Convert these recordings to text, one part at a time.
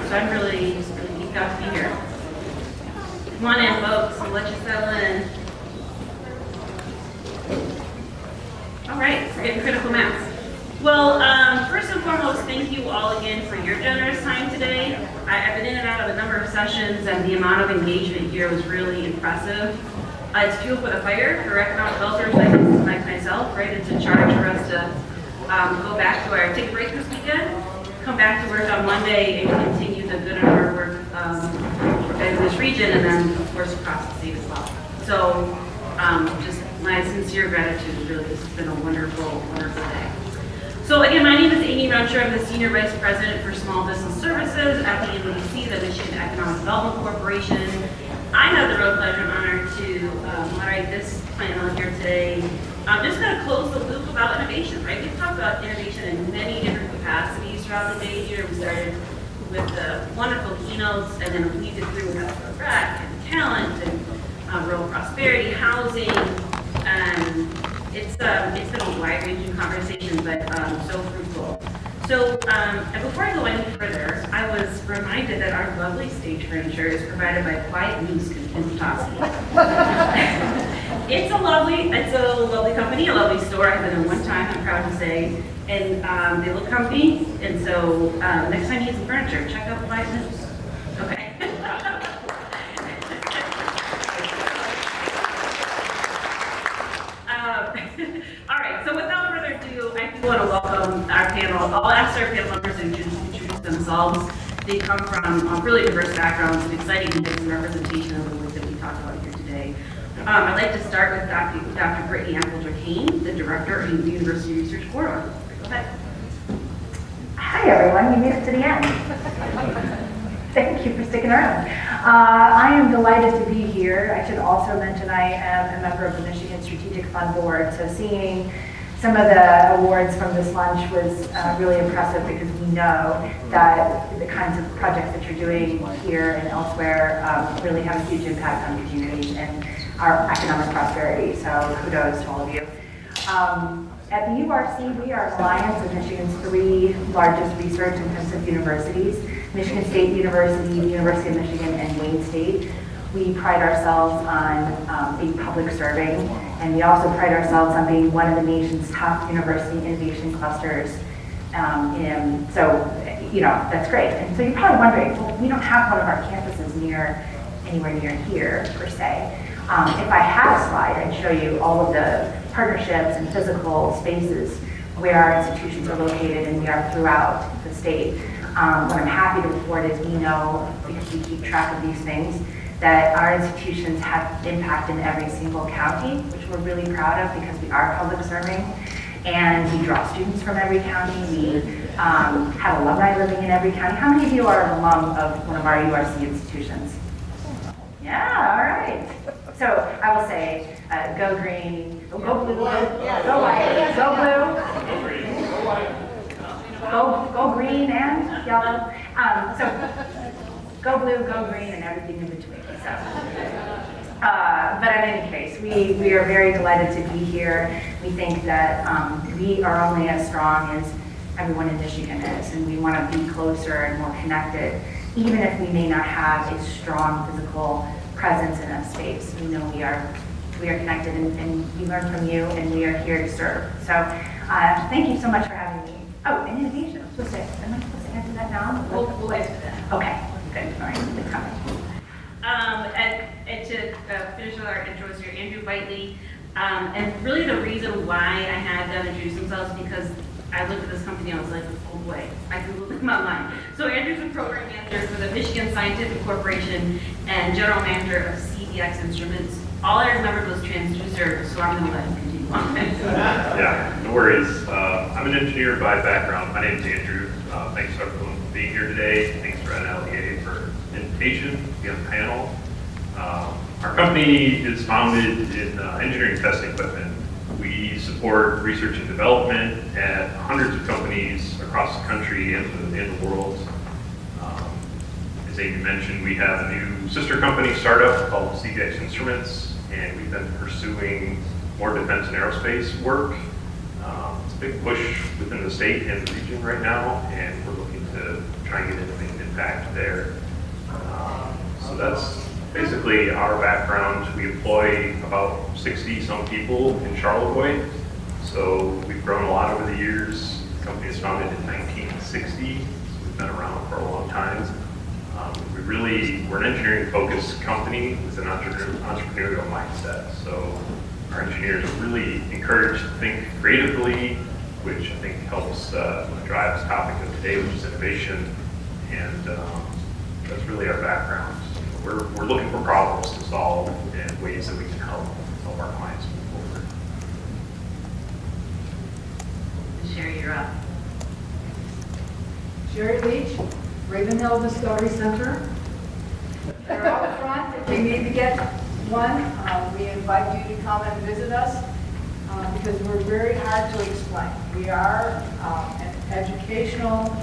So I'm really geeked out to be here. Come on in, folks. I'll let you settle in. All right, we're getting critical mass. Well, first and foremost, thank you all again for your generous time today. I've been in and out of a number of sessions, and the amount of engagement here was really impressive. It's fuel for the fire for economic developers like myself, right? It's a charge for us to go back to take a break this weekend, come back to work on Monday, and continue the good and hard work in this region, and then, of course, across the state as well. So, just my sincere gratitude. Really, this has been a wonderful, wonderful day. So again, my name is Amy Rencher. I'm the Senior Vice President for Small Business Services at the MEDC, the Michigan Economic Development Corporation. I have the real pleasure and honor to moderate this panel here today. I'm just going to close the loop about innovation, right? We've talked about innovation in many different capacities throughout the day here. We started with the wonderful keynotes, and then we did through with rec and talent and rural prosperity, housing, and it's been a wide-ranging conversation, but so fruitful. So before I go any further, I was reminded that our lovely stage furniture is provided by Quiet Moose in Petoskey. It's a lovely company, a lovely store. I've been in one time, I'm proud to say, and they look comfy. And so next time you need some furniture, check out Quiet Moose. Okay. All right, so without further ado, I do want to welcome our panel. I'll ask our panel members to introduce themselves. They come from really diverse backgrounds and exciting mix and representation of the work that we talked about here today. I'd like to start with Dr. Brittany Affolter-Caine, the Director of the University Research Corp. Go ahead. Hi everyone, you made it to the end. Thank you for sticking around. I am delighted to be here. I should also mention I am a member of the Michigan Strategic Fund Board, so seeing some of the awards from this lunch was really impressive because we know that the kinds of projects that you're doing here and elsewhere really have a huge impact on communities and our economic prosperity, so kudos to all of you. At the URC, we are an alliance of Michigan's 3 largest research-intensive universities, Michigan State University, the University of Michigan, and Wayne State. We pride ourselves on being public serving, and we also pride ourselves on being one of the nation's top university innovation clusters. So, that's great. And so you're probably wondering, well, we don't have one of our campuses anywhere near here, per se. If I had a slide, I'd show you all of the partnerships and physical spaces where our institutions are located, and we are throughout the state. What I'm happy to report is we know, because we keep track of these things, that our institutions have impact in every single county, which we're really proud of because we are public serving, and we draw students from every county. We have alumni living in every county. How many of you are an alum of one of our URC institutions? Yeah, all right. So I will say, go green, go blue, go white, go blue, go green and yellow. So go blue, go green, and everything in between. So, but in any case, we are very delighted to be here. We think that we are only as strong as everyone in Michigan is, and we want to be closer and more connected, even if we may not have a strong physical presence in a space. We know we are connected, and we learn from you, and we are here to serve. So thank you so much for having me. Oh, and innovation. Am I supposed to answer that now? We'll answer that. Okay, good. All right, good comment. And to finish with our intros here, Andrew Whiteley. And really the reason why I had them introduce themselves because I looked at this company and I was like, oh boy, I Googled them online. So Andrew's a program manager for the Michigan Scientific Corporation and general manager of CDX Instruments. All I remembered was transducer, so I'm going to let him continue on. Yeah, no worries. I'm an engineer by background. My name is Andrew. Thanks to everyone for being here today. Thanks to NLEA for invitation to be on the panel. Our company is founded in engineering testing equipment. We support research and development at hundreds of companies across the country and in the world. As Amy mentioned, we have a new sister company startup called CDX Instruments, and we've been pursuing more defense and aerospace work. It's a big push within the state and the region right now, and we're looking to trying to get in and make an impact there. So that's basically our background. We employ about 60 some people in Charlevoix. So we've grown a lot over the years. The company was founded in 1960. So we've been around for a long time. We're an engineering focused company with an entrepreneurial mindset. So our engineers are really encouraged to think creatively, which I think helps drive this topic of today, which is innovation. And that's really our background. We're looking for problems to solve and ways that we can help our clients move forward. Cheri, you're up. Cheri, Leach, Ravenhill Discovery Center. They're out front. If you need to get one, we invite you to come and visit us because we're very hard to explain. We are an educational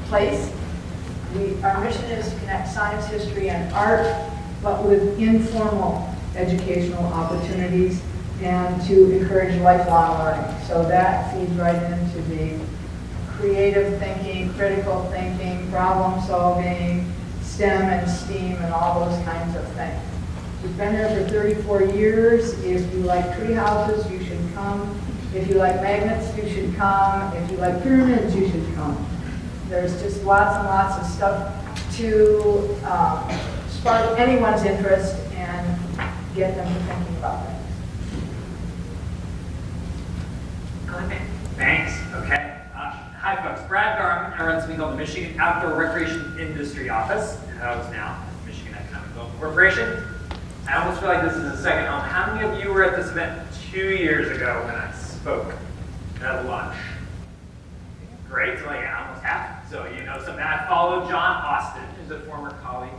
place. Our mission is to connect science, history, and art, but with informal educational opportunities and to encourage lifelong learning. So that feeds right into the creative thinking, critical thinking, problem solving, STEM and STEAM, and all those kinds of things. We've been there for 34 years. If you like tree houses, you should come. If you like magnets, you should come. If you like pyramids, you should come. There's just lots and lots of stuff to spark anyone's interest and get them to thinking about things. Go ahead. Thanks. Okay. Hi, folks. Brad Garmon. I run something called the Michigan Outdoor Recreation Industry Office, and I was now at Michigan Economic Development Corporation. I almost feel like this is a second home. How many of you were at this event 2 years ago when I spoke at lunch? Great. So like almost half. So you know something. I followed John Austin, who's a former colleague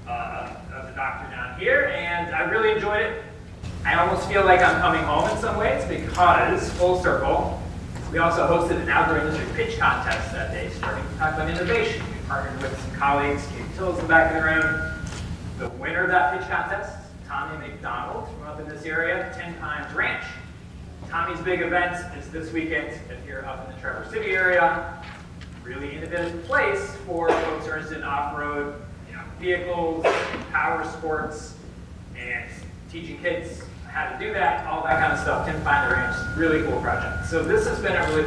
of the doctor down here, and I really enjoyed it. I almost feel like I'm coming home in some ways because, full circle, we also hosted an outdoor industry pitch contest that day, starting to talk about innovation. We partnered with some colleagues, Katie Till's in the back of the room. The winner of that pitch contest, Tommy McDonald from up in this area, 10 Times Ranch. Tommy's big event is this weekend if you're up in the Traverse City area. Really innovative place for folks who are interested in off-road vehicles, power sports, and teaching kids how to do that, all that kind of stuff. Tim Find the Ranch, really cool project. So this has been a really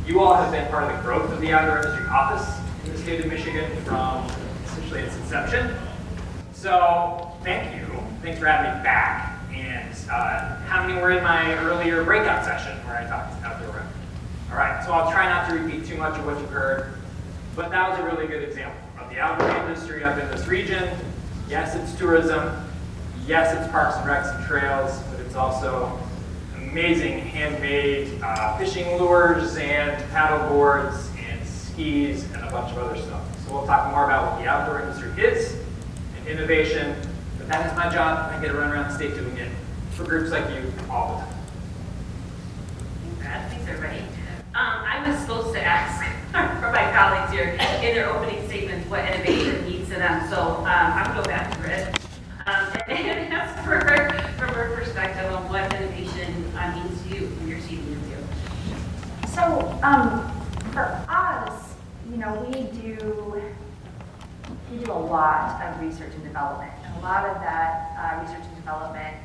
you all have been part of the growth of the outdoor industry office in the state of Michigan from essentially its inception. So thank you. Thanks for having me back. And how many were in my earlier breakout session where I talked outdoor room? All right, so I'll try not to repeat too much of what you've heard, but that was a really good example of the outdoor industry up in this region. Yes, it's tourism. Yes, it's parks and recs and trails, but it's also amazing handmade fishing lures and paddle boards and skis and a bunch of other stuff. So we'll talk more about what the outdoor industry is and innovation, but that is my job. I get to run around the state doing it for groups like you all the time. Thanks, Brad. Thanks, everybody. I was supposed to ask for my colleagues here in their opening statements what innovation means to them. So I'm going to go back to Britt and ask from her perspective on what innovation means to you from your seat in review. So for us, we do a lot of research and development. And a lot of that research and development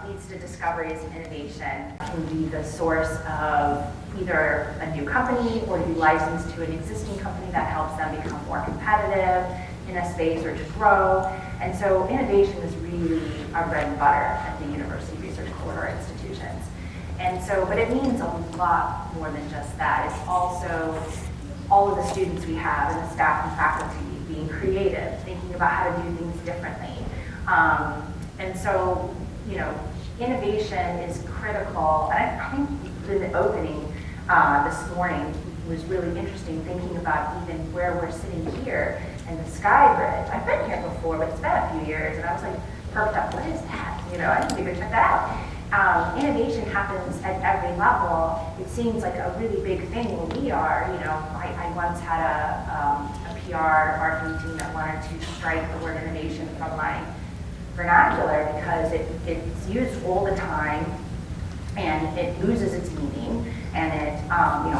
leads to discoveries and innovation. It can be the source of either a new company or to be licensed to an existing company that helps them become more competitive in a space or to grow. And so innovation is really our bread and butter at the university research corridor institutions. And so, but it means a lot more than just that. It's also all of the students we have and the staff and faculty being creative, thinking about how to do things differently. And so, innovation is critical. And I think in the opening this morning was really interesting, thinking about even where we're sitting here and the Sky Bridge. I've been here before, but it's been a few years, and I was like perked up. What is that? I need to go check that out. Innovation happens at every level. It seems like a really big thing when we are. I once had a PR marketing team that wanted to strike the word innovation from my vernacular because it's used all the time and it loses its meaning and it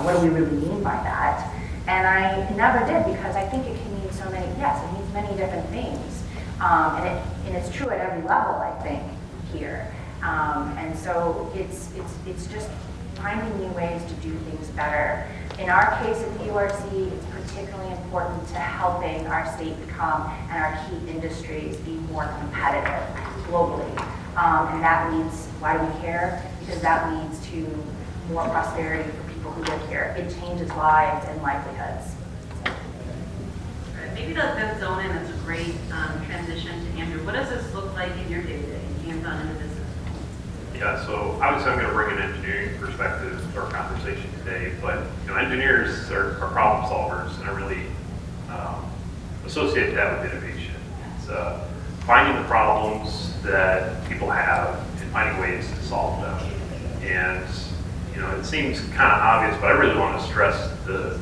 what do we really mean by that? And I never did, because I think it can mean so many, yes, it means many different things. And it's true at every level, I think, here. And so it's just finding new ways to do things better. In our case at the URC, it's particularly important to helping our state become and our key industries be more competitive globally. And that leads, why do we care? Because that leads to more prosperity for people who live here. It changes lives and livelihoods. Maybe that zone in, that's a great transition to Andrew. What does this look like in your day-to-day, hands-on in the business? Yeah, so obviously I'm going to bring an engineering perspective to our conversation today, but engineers are problem solvers, and I really associate that with innovation. It's finding the problems that people have and finding ways to solve them. And it seems kind of obvious, but I really want to stress the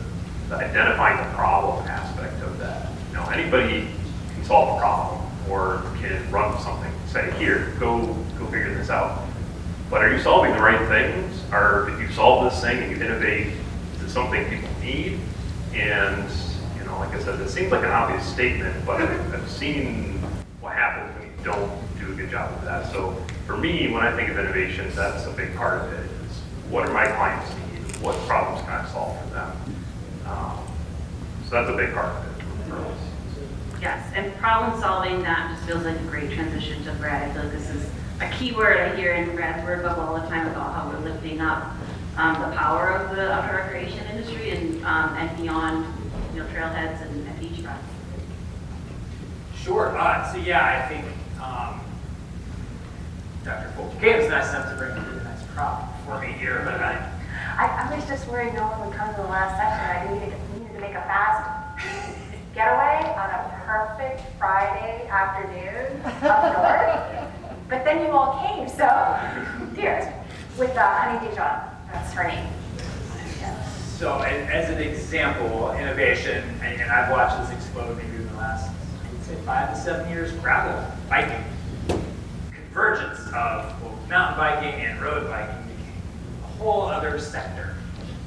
identifying the problem aspect of that. Anybody can solve a problem or can run something, say, here, go figure this out. But are you solving the right things? Or if you solve this thing and you innovate, is it something people need? And, like I said, it seems like an obvious statement, but I've seen what happens when you don't do a good job of that. So for me, when I think of innovation, that's a big part of it. Is what do my clients need? What problems can I solve for them? So that's a big part of it for us. Yes, and problem solving, that just feels like a great transition to Brad. I feel like this is a key word I hear in Brad's work all the time about how we're lifting up the power of the outdoor recreation industry and beyond, trailheads and beachfronts. Sure. So yeah, I think Dr. Affolter-Caine was nice enough to bring a nice prop for me here, but I was just worried no one would come to the last session. I needed to make a fast getaway on a perfect Friday afternoon up north. But then you all came, so cheers. With Honey Dijon, that's her name. Yeah. So as an example, innovation, and I've watched this explode maybe in the last, I would say 5 to 7 years, gravel biking. Convergence of both mountain biking and road biking became a whole other sector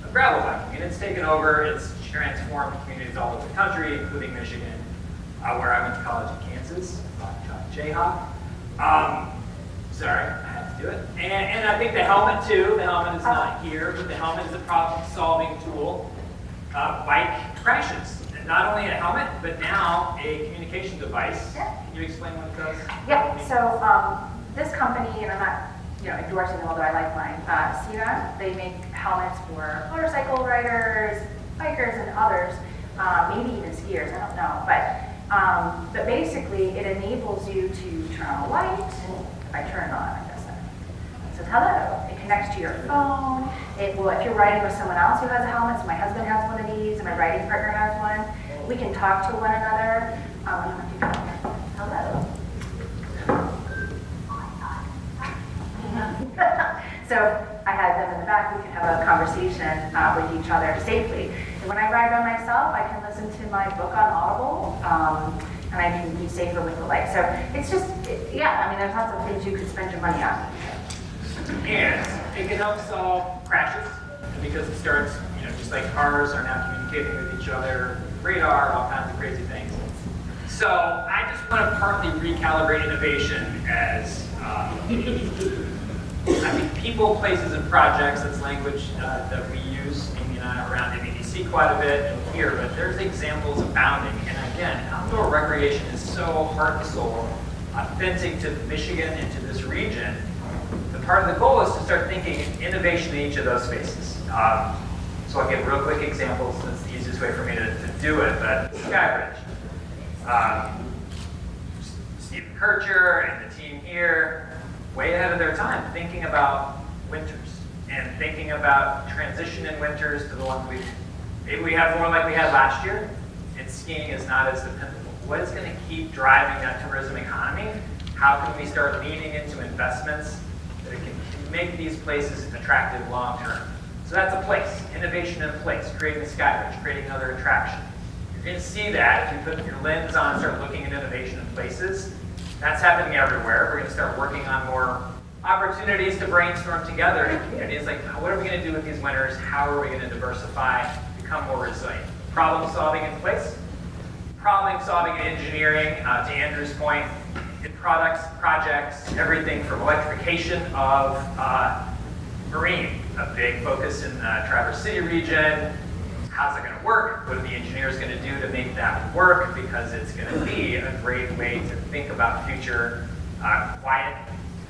of gravel biking. And it's taken over, it's transformed communities all over the country, including Michigan, where I went to college in Kansas, Jayhawk. Sorry, I had to do it. And I think the helmet too, the helmet is not here, but the helmet is a problem-solving tool. Bike crashes, and not only a helmet, but now a communication device. Yeah. Can you explain what it does? Yeah, so this company, and I'm not endorsing them, although I like mine, CNA, they make helmets for motorcycle riders, bikers, and others, maybe even skiers, I don't know. But basically, it enables you to turn on a light. If I turn it on, I guess it says hello. It connects to your phone. It will, if you're riding with someone else who has a helmet, so my husband has one of these, and my riding partner has one, we can talk to one another. Hello. So I had them in the back, we can have a conversation with each other safely. And when I ride by myself, I can listen to my book on Audible, and I can be safer with the light. So it's just, there's lots of things you could spend your money on. And it can help solve crashes, because it starts, just like cars are now communicating with each other, radar, all kinds of crazy things. So I just want to partly recalibrate innovation as I think people, places, and projects. That's language that we use, Amy and I, around MEDC quite a bit and here, but there's examples abounding. And again, outdoor recreation is so heart and soul, authentic to Michigan and to this region. The part of the goal is to start thinking innovation in each of those spaces. So I'll give real quick examples. That's the easiest way for me to do it, but Skybridge. Steve Kircher and the team here, way ahead of their time, thinking about winters and thinking about transition in winters to the ones maybe we have more like we had last year, and skiing is not as dependable. What is going to keep driving that tourism economy? How can we start leaning into investments that can make these places attractive long term? So that's a place, innovation in a place, creating a Skybridge, creating another attraction. You're going to see that if you put your lens on and start looking at innovation in places. That's happening everywhere. We're going to start working on more opportunities to brainstorm together in communities, like what are we going to do with these winners? How are we going to diversify, become more resilient? Problem solving in place, problem solving in engineering, to Andrew's point, in products, projects, everything from electrification of marine, a big focus in the Traverse City region. How's it going to work? What are the engineers going to do to make that work? Because it's going to be a great way to think about future quiet.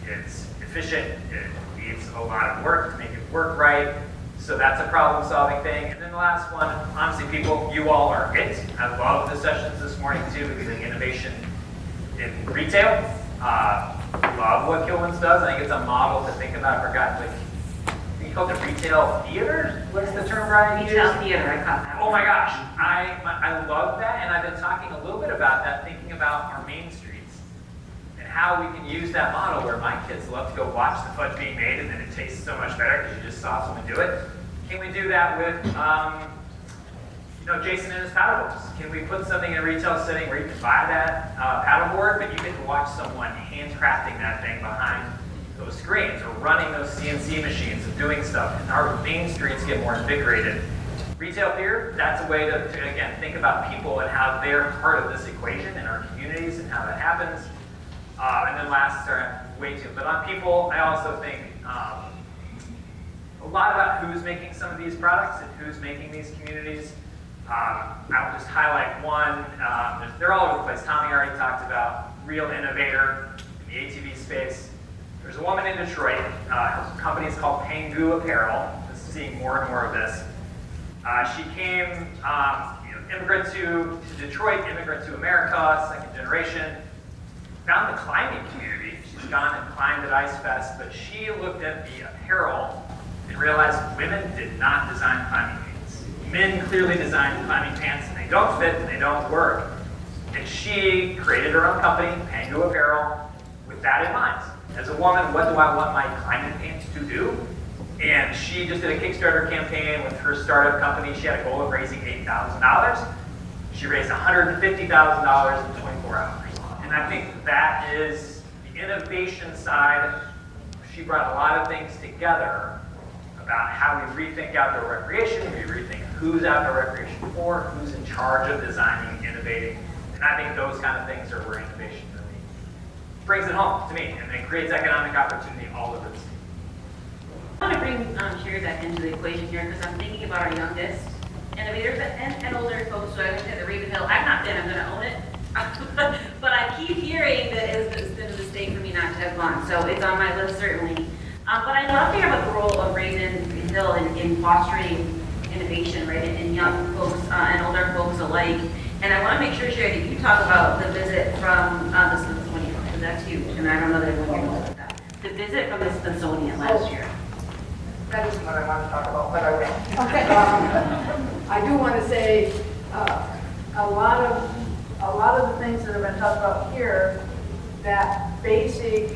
It's efficient. It needs a lot of work to make it work right. So that's a problem-solving thing. And then the last one, honestly, people, you all are it. I love the sessions this morning too, because of the innovation in retail. Love what Kilwins does. I think it's a model to think about. I forgot, like, you call it retail theater? What's the term, Brian? Retail theater, I caught that. Oh my gosh, I love that, and I've been talking a little bit about that, thinking about our main streets and how we can use that model where my kids love to go watch the fudge being made, and then it tastes so much better because you just saw someone do it. Can we do that with, Jason and his paddleboards? Can we put something in a retail setting where you can buy that paddleboard, but you get to watch someone handcrafting that thing behind those screens, or running those CNC machines and doing stuff, and our main streets get more invigorated. Retail theater, that's a way to again, think about people and how they're part of this equation in our communities and how that happens. And then last, but on people, I also think a lot about who's making some of these products and who's making these communities. I will just highlight one. They're all over the place. Tommy already talked about real innovator in the ATV space. There's a woman in Detroit, her company is called Pangu Apparel. I'm seeing more and more of this. She came, immigrant to Detroit, immigrant to America, second generation, found the climbing community. She's gone and climbed at Ice Fest, but she looked at the apparel and realized women did not design climbing pants. Men clearly design climbing pants, and they don't fit and they don't work. And she created her own company, Pangu Apparel, with that in mind. As a woman, what do I want my climbing pants to do? And she just did a Kickstarter campaign with her startup company. She had a goal of raising $8,000. She raised $150,000 in 24 hours. And I think that is the innovation side. She brought a lot of things together about how we rethink outdoor recreation, we rethink who's outdoor recreation for, who's in charge of designing, innovating. And I think those kind of things are where innovation really brings it home to me, and it creates economic opportunity all over the state. I want to bring Cheri back into the equation here because I'm thinking about our youngest innovators and older folks. So I went to the Raveen Hill. I've not been. I'm going to own it. But I keep hearing that it's been a mistake for me not to have gone. So it's on my list certainly. But I love to hear about the role of Raveen Hill in fostering innovation, right, in young folks and older folks alike. And I want to make sure, Cheri, that you talk about the visit from the Smithsonian, because that's huge, and I don't know that everyone here knows about that. The visit from the Smithsonian last year. That isn't what I want to talk about, but I will. Okay. I do want to say a lot of the things that have been talked about here, that basic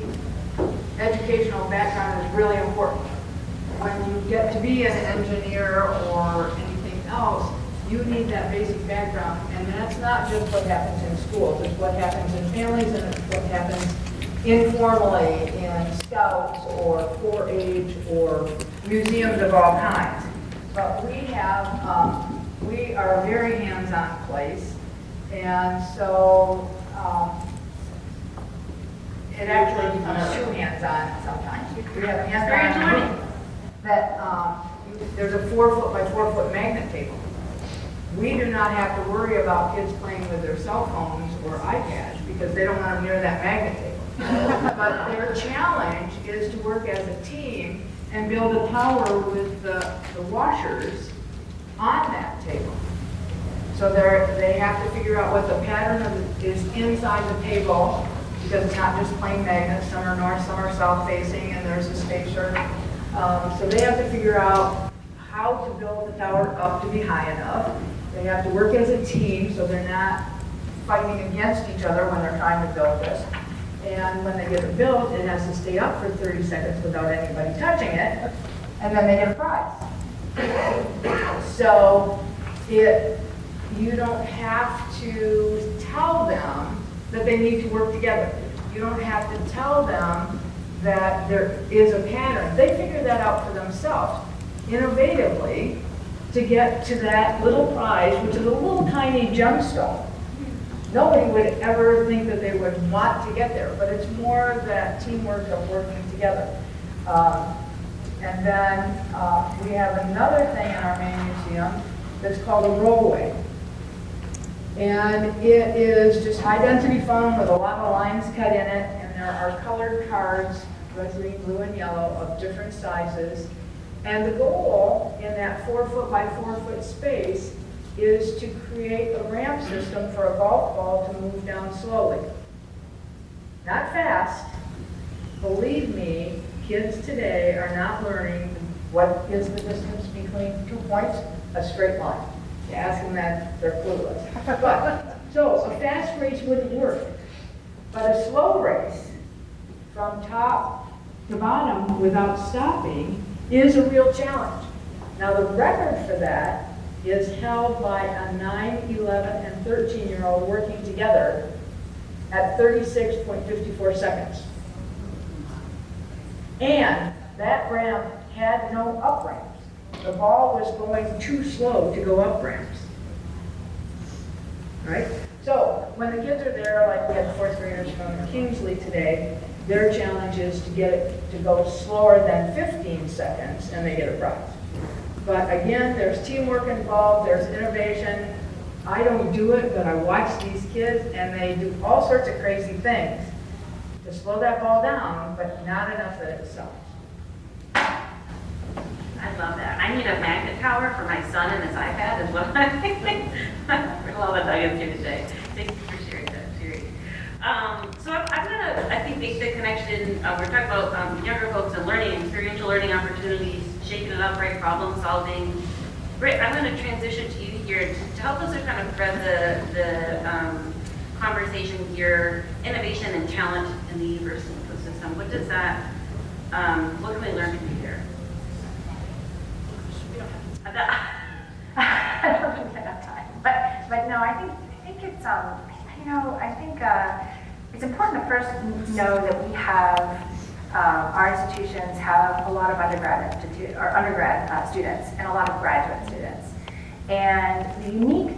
educational background is really important. When you get to be an engineer or anything else, you need that basic background, and that's not just what happens in schools, it's what happens in families, and it's what happens informally in scouts or 4-H or museums of all kinds. But we are a very hands-on place, and so it actually becomes too hands-on sometimes. We have hands-on that there's a 4-foot by 4-foot magnet table. We do not have to worry about kids playing with their cell phones or iPads because they don't want them near that magnet table. But their challenge is to work as a team and build a tower with the washers on that table. So they have to figure out what the pattern is inside the table, because it's not just plain magnets. Some are north, some are south facing, and there's a spacer. So they have to figure out how to build the tower up to be high enough. They have to work as a team, so they're not fighting against each other when they're trying to build this. And when they get it built, it has to stay up for 30 seconds without anybody touching it, and then they get a prize. So you don't have to tell them that they need to work together. You don't have to tell them that there is a pattern. They figure that out for themselves, innovatively, to get to that little prize, which is a little tiny gemstone. Nobody would ever think that they would want to get there, but it's more that teamwork of working together. And then we have another thing in our main museum that's called a rollway. And it is just high-density foam with a lot of lines cut in it, and there are colored cards, red, green, blue, and yellow, of different sizes. And the goal in that 4 foot by 4 foot space is to create a ramp system for a golf ball to move down slowly. Not fast. Believe me, kids today are not learning what is the distance between 2 points, a straight line. You ask them that, they're clueless. But, so a fast race wouldn't work. But a slow race from top to bottom without stopping is a real challenge. Now the record for that is held by a 9, 11, and 13-year-old working together at 36.54 seconds. And that ramp had no up ramps. The ball was going too slow to go up ramps. Right? So when the kids are there, like we had 4th graders from Kingsley today, their challenge is to get it to go slower than 15 seconds, and they get a prize. But again, there's teamwork involved, there's innovation. I don't do it, but I watch these kids, and they do all sorts of crazy things to slow that ball down, but not enough that it stops. I love that. I need a magnet tower for my son and his iPad is what I think. For all the nuggets here today. Thank you for sharing that, Cheri. So I'm gonna, I think, make the connection. We're talking about younger folks and learning, experiential learning opportunities, shaking it up, right, problem solving. Britt, I'm gonna transition to you here to help us to kind of thread the conversation here, innovation and talent in the university ecosystem. What does that, what can we learn from you here? I don't think I have time, but no, I think it's I think it's important to first know that we have our institutions have a lot of undergrad students and a lot of graduate students, and the unique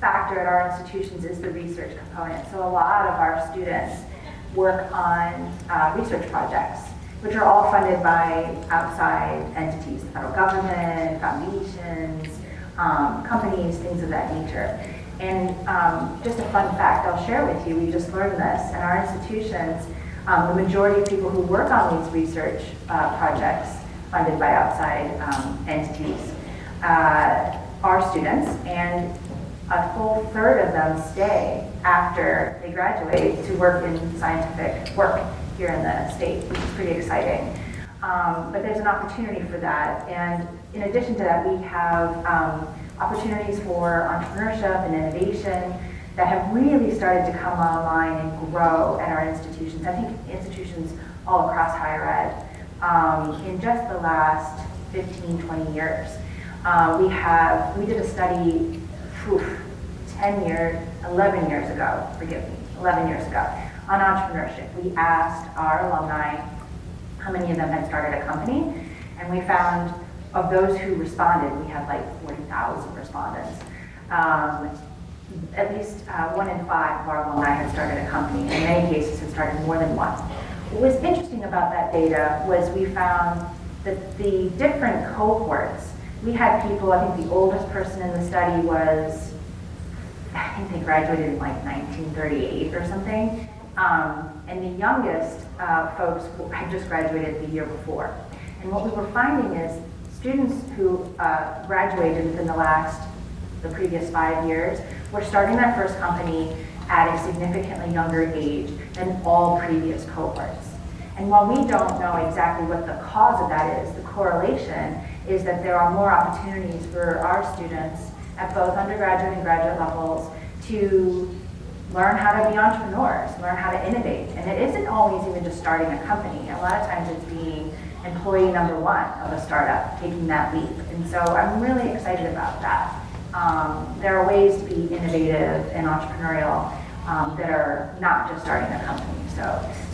factor at our institutions is the research component. So a lot of our students work on research projects, which are all funded by outside entities, the federal government, foundations, companies, things of that nature. And just a fun fact I'll share with you, we just learned this, in our institutions, the majority of people who work on these research projects funded by outside entities are students, and a full third of them stay after they graduate to work in scientific work here in the state, which is pretty exciting. But there's an opportunity for that. And in addition to that, we have opportunities for entrepreneurship and innovation that have really started to come online and grow at our institutions. I think institutions all across higher ed in just the last 15, 20 years. We did a study 11 years ago, forgive me, 11 years ago, on entrepreneurship. We asked our alumni how many of them had started a company, and we found of those who responded, we had like 40,000 respondents. At least 1 in 5 of our alumni had started a company. In many cases, had started more than one. What was interesting about that data was we found that the different cohorts, we had people, I think the oldest person in the study was, I think they graduated in like 1938 or something. And the youngest folks had just graduated the year before. And what we were finding is students who graduated within the previous 5 years were starting their first company at a significantly younger age than all previous cohorts. And while we don't know exactly what the cause of that is, the correlation is that there are more opportunities for our students at both undergraduate and graduate levels to learn how to be entrepreneurs, learn how to innovate. And it isn't always even just starting a company. A lot of times it's being employee number 1 of a startup, taking that leap. And so I'm really excited about that. There are ways to be innovative and entrepreneurial that are not just starting a company. So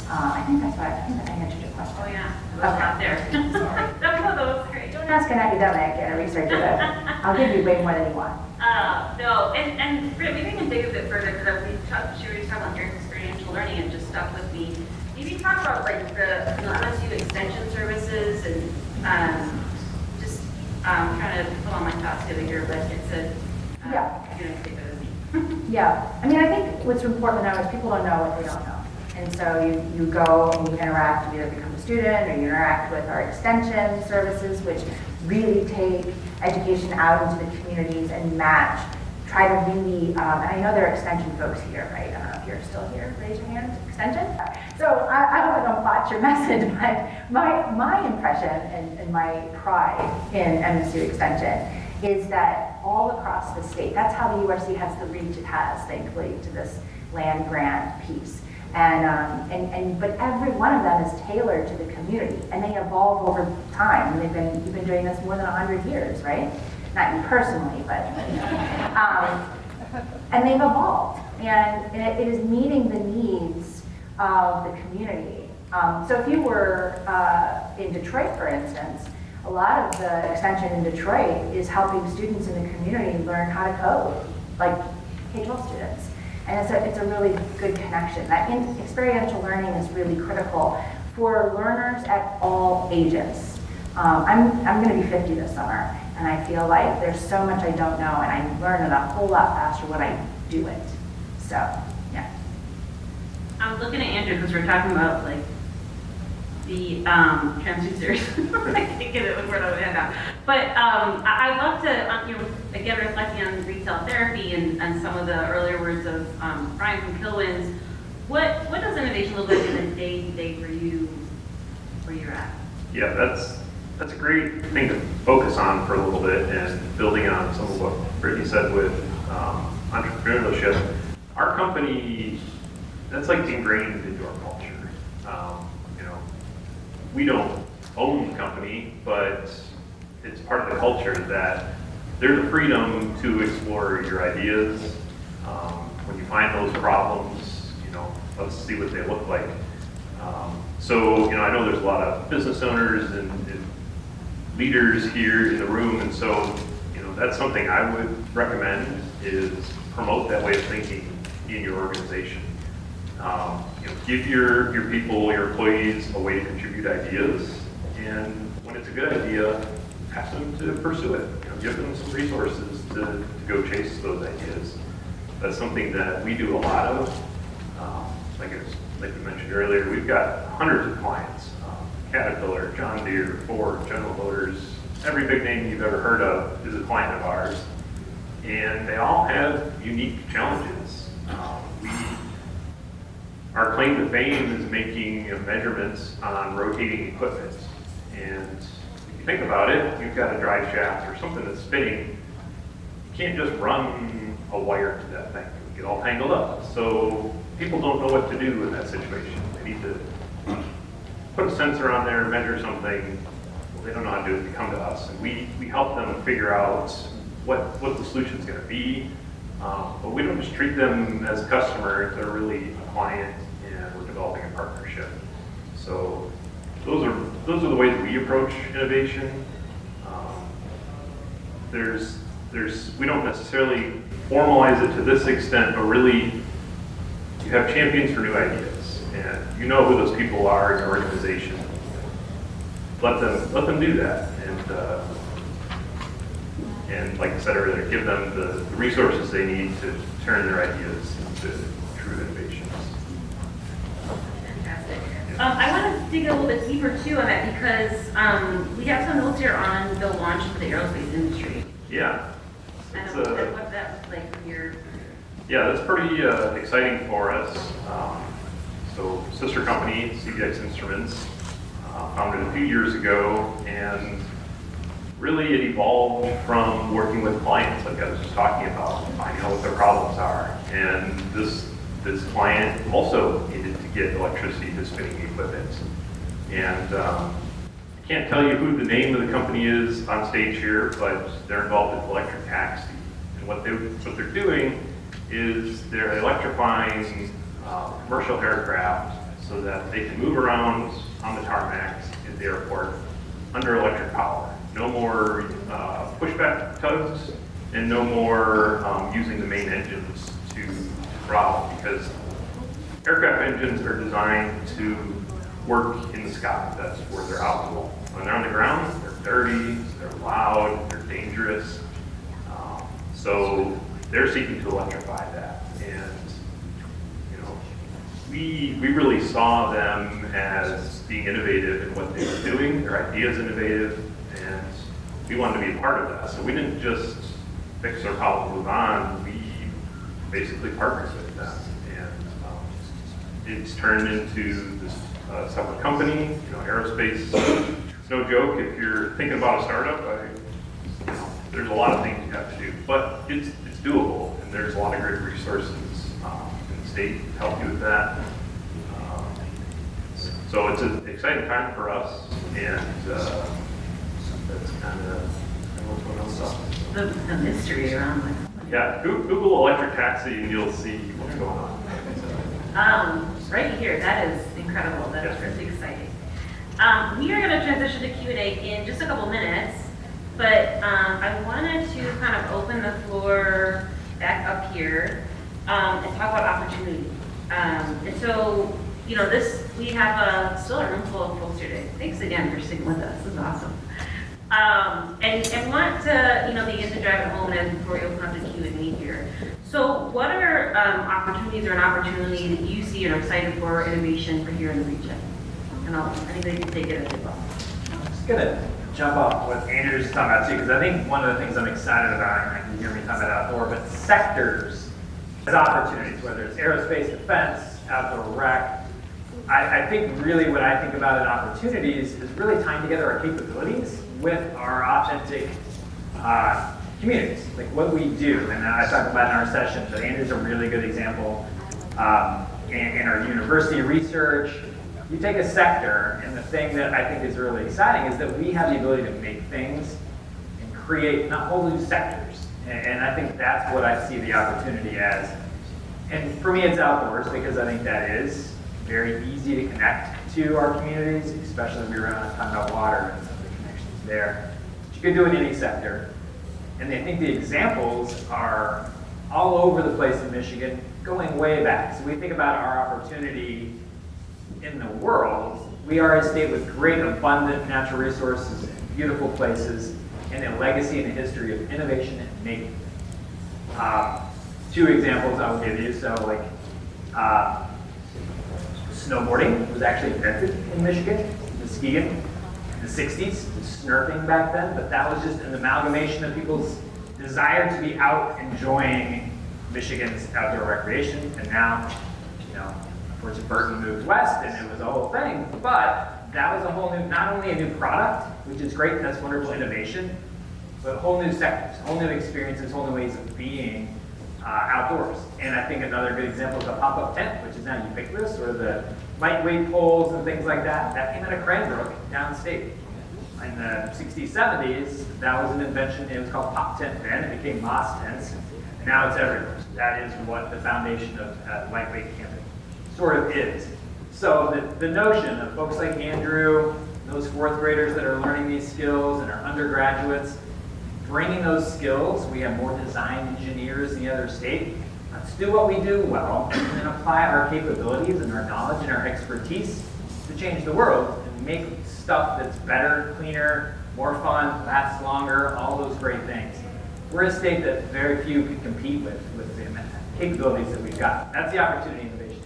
I think I answered your question. Oh, yeah, there's a lot there. Sorry. No, that was great. Don't ask an academic and a researcher that. I'll give you way more than you want. No, and maybe we can dig a bit further, because Cheri was talking about your experiential learning and just stuck with me. Maybe talk about like the MSU extension services and just trying to put all my thoughts together here, but it's a, Yeah. you're going to take that as me. Yeah, I mean, I think what's important to know is people don't know what they don't know. And so you go and you interact, you either become a student or you interact with our extension services, which really take education out into the communities and match, try to really, and I know there are extension folks here, right? I don't know if you're still here, raise your hand, extension? So I hope I don't botch your message, but my impression and my pride in MSU Extension is that all across the state, that's how the URC has the reach it has, thankfully, to this land grant piece. But every one of them is tailored to the community, and they evolve over time. And you've been doing this more than 100 years, right? Not you personally, but and they've evolved, and it is meeting the needs of the community. So if you were in Detroit, for instance, a lot of the extension in Detroit is helping students in the community learn how to code, like K-12 students. And it's a really good connection. That experiential learning is really critical for learners at all ages. I'm going to be 50 this summer, and I feel like there's so much I don't know, and I learn it a whole lot faster when I do it. So, yeah. I'm looking at Andrew because we're talking about like the transducers. I can't get it with where I hand out. But I'd love to, again, reflecting on retail therapy and some of the earlier words of Brian from Kilwins. What does innovation look like in the day-to-day for you, where you're at? Yeah, that's a great thing to focus on for a little bit, and building on some of what Brittany said with entrepreneurship. Our company, that's like ingrained into our culture. We don't own the company, but it's part of the culture that there's a freedom to explore your ideas. When you find those problems, let's see what they look like. So, I know there's a lot of business owners and leaders here in the room, and so, that's something I would recommend is promote that way of thinking in your organization. Give your people, your employees, a way to contribute ideas, and when it's a good idea, ask them to pursue it. Give them some resources to go chase those ideas. That's something that we do a lot of. Like we mentioned earlier, we've got hundreds of clients: Caterpillar, John Deere, Ford, General Motors. Every big name you've ever heard of is a client of ours, and they all have unique challenges. Our claim to fame is making measurements on rotating equipment. And if you think about it, you've got a drive shaft or something that's spinning. You can't just run a wire to that thing. It get all tangled up. So people don't know what to do in that situation. They need to put a sensor on there, measure something. Well, they don't know how to do it. They come to us, and we help them figure out what the solution is going to be. But we don't just treat them as a customer, they're really a client, and we're developing a partnership. So those are the ways we approach innovation. We don't necessarily formalize it to this extent, but really you have champions for new ideas, and you know who those people are in your organization. Let them do that, and like I said earlier, give them the resources they need to turn their ideas into true innovations. Fantastic. I want to dig a little bit deeper too on that, because we have some notes here on the launch of the aerospace industry. Yeah. And It's, what that was like from your... Yeah, that's pretty exciting for us. So sister company, CBX Instruments, founded a few years ago, and really it evolved from working with clients like I was just talking about, finding out what their problems are. And this client also needed to get electricity to spinning equipment. And I can't tell you who the name of the company is on stage here, but they're involved with electric taxi. And what they're doing is they're electrifying commercial aircraft so that they can move around on the tarmacs at the airport under electric power. No more pushback tugs, and no more using the main engines to throttle, because aircraft engines are designed to work in the sky. That's where they're optimal. When they're on the ground, they're dirty, they're loud, they're dangerous. So they're seeking to electrify that. And we really saw them as being innovative in what they were doing. Their idea is innovative, and we wanted to be a part of that. So we didn't just fix our problem, move on. We basically partnered with them, and it's turned into this separate company. Aerospace, it's no joke. If you're thinking about a startup, there's a lot of things you have to do, but it's doable, and there's a lot of great resources in the state to help you with that. So it's an exciting time for us, and that's kind of what's going on with us. The mystery around it. Yeah, Google electric taxi and you'll see what's going on. Right here, that is incredible. That is really exciting. We are going to transition to Q&A in just a couple minutes, but I wanted to kind of open the floor back up here and talk about opportunity. And so, we have still a room full of folks here today. Thanks again for sticking with us. This is awesome. And want to, begin to drive it home as before we open up the Q&A here. So what are opportunities or an opportunity that you see and are excited for innovation for here in the region? And anybody can take it as well. I'm just going to jump off what Andrew's talking about too, because I think one of the things I'm excited about, and you hear me talking about outdoor, but sectors as opportunities, whether it's aerospace, defense, outdoor rec. I think really what I think about in opportunities is really tying together our capabilities with our authentic communities, like what we do. And I talked about in our session, but Andrew's a really good example. In our university research, you take a sector, and the thing that I think is really exciting is that we have the ability to make things and create not whole new sectors. And I think that's what I see the opportunity as. And for me, it's outdoors, because I think that is very easy to connect to our communities, especially if we're talking about water and some of the connections there. But you could do it in any sector. And I think the examples are all over the place in Michigan, going way back. So we think about our opportunity in the world. We are a state with great, abundant natural resources, beautiful places, and a legacy and a history of innovation and making. Two examples I'll give you. So, snowboarding was actually invented in Michigan, Muskegon, in the 60s, snurfing back then, but that was just an amalgamation of people's desire to be out enjoying Michigan's outdoor recreation. And now, of course, Burton moved west and it was a whole thing, but that was a whole new, not only a new product, which is great, and that's wonderful innovation, but whole new sectors, whole new experiences, whole new ways of being outdoors. And I think another good example is the pop-up tent, which is now ubiquitous, or the lightweight poles and things like that. That came out of Cranbrook, downstate. In the 60s, 70s, that was an invention. It was called pop tent then. It became Moss tents. And now it's everywhere. That is what the foundation of lightweight camping sort of is. So the notion of folks like Andrew, those fourth graders that are learning these skills, and our undergraduates, bringing those skills. We have more design engineers in the other state. Let's do what we do well, and then apply our capabilities and our knowledge and our expertise to change the world and make stuff that's better, cleaner, more fun, lasts longer, all those great things. We're a state that very few can compete with the capabilities that we've got. That's the opportunity innovation.